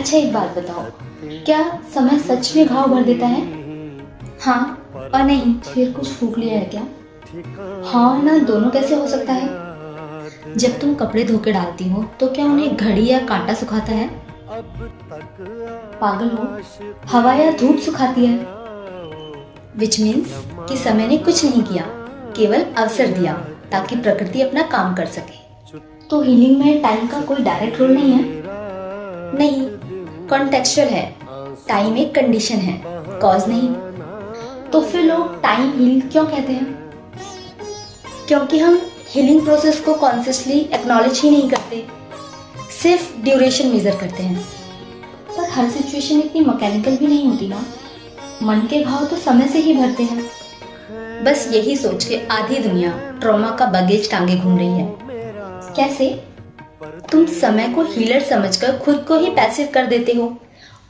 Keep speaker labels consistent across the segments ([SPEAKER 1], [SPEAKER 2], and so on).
[SPEAKER 1] अच्छा एक बात बताओ, क्या समय सच में घाव भर देता है? हाँ और नहीं, फिर कुछ फूक लिया है क्या? हाँ और ना, दोनों कैसे हो सकता है? जब तुम कपड़े धो के डालती हो तो क्या उन्हें घड़ी या कांटा सुखाता है? पागल हो, हवा या धूप सुखाती है। विच मीन्स कि समय ने कुछ नहीं किया, केवल अवसर दिया ताकि प्रकृति अपना काम कर सके। तो हीलिंग में टाइम का कोई डायरेक्ट रोल नहीं है? नहीं, कॉन्टेक्चुअल है। टाइम एक कंडीशन है, कॉज नहीं। तो फिर लोग टाइम हील क्यों कहते हैं? क्योंकि हम हीलिंग प्रोसेस को कॉन्शियसली एक्नॉलेज ही नहीं करते, सिर्फ ड्यूरेशन मेजर करते हैं। पर हर सिचुएशन इतनी मैकेनिकल भी नहीं होती ना। मन के घाव तो समय से ही भरते हैं। बस यही सोच के आधी दुनिया ट्रॉमा का बगेज टांगे घूम रही है। कैसे? तुम समय को हीलर समझकर खुद को ही पैसिव कर देते हो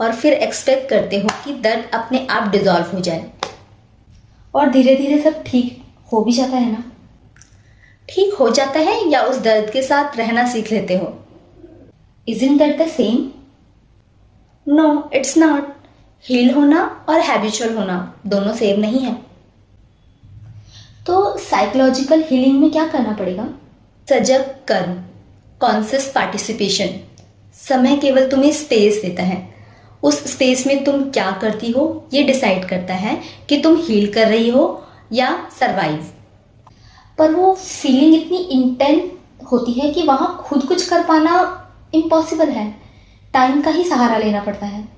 [SPEAKER 1] और फिर एक्सपेक्ट करते हो कि दर्द अपने आप डिसॉल्व हो जाए। और धीरे धीरे सब ठीक हो भी जाता है ना? ठीक हो जाता है या उस दर्द के साथ रहना सीख लेते हो? Isn't that the same? No, it's not. Heal होना और हैबिचुअल होना दोनों सेम नहीं है। तो साइकोलॉजिकल हीलिंग में क्या करना पड़ेगा? सजग कर्म, कॉन्शियस पार्टिसिपेशन। समय केवल तुम्हें स्पेस देता है। उस स्पेस में तुम क्या करती हो ये डिसाइड करता है कि तुम हील कर रही हो या सरवाइव। पर वो फीलिंग इतनी इंटेंस होती है कि वहां खुद कुछ कर पाना इम्पॉसिबल है। टाइम का ही सहारा लेना पड़ता है।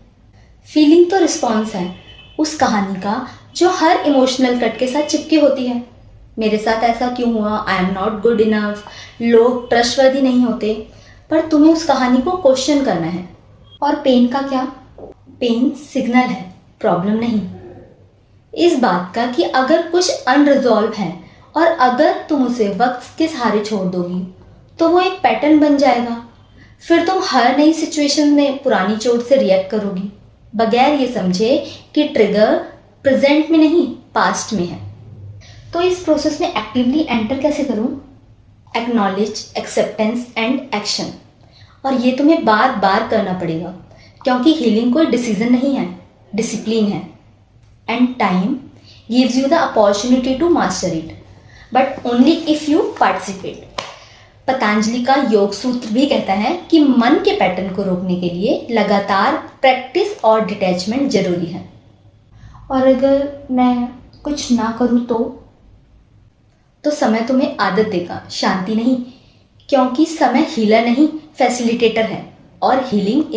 [SPEAKER 1] फीलिंग तो रिस्पॉन्स है उस कहानी का जो हर इमोशनल कट के साथ चिपकी होती है। मेरे साथ ऐसा क्यों हुआ, I am not good enough, लोग ट्रस्टवर्दी नहीं होते। पर तुम्हें उस कहानी को क्वेश्चन करना है। और पेन का क्या? पेन सिग्नल है, प्रॉब्लम नहीं। इस बात का कि अगर कुछ अनरिजॉल्व है और अगर तुम उसे वक्त के सहारे छोड़ दोगी तो वो एक पैटर्न बन जाएगा। फिर तुम हर नई सिचुएशन में पुरानी चोट से रिएक्ट करोगी, बगैर ये समझे कि ट्रिगर प्रेजेंट में नहीं पास्ट में है। तो इस प्रोसेस में एक्टिवली एंटर कैसे करूं? Acknowledge, acceptance and action. और ये तुम्हें बार बार करना पड़ेगा क्योंकि हीलिंग कोई डिसीजन नहीं है, डिसिप्लिन है। And time gives you the opportunity to master it, but only if you participate. Patanjali का योग सूत्र भी कहता है कि मन के पैटर्न को रोकने के लिए लगातार प्रैक्टिस और डिटैचमेंट जरूरी है। और अगर मैं कुछ ना करूं तो समय तुम्हें आदत देगा, शांति नहीं। क्योंकि समय हीलर नहीं, फैसिलिटेटर है और हीलिंग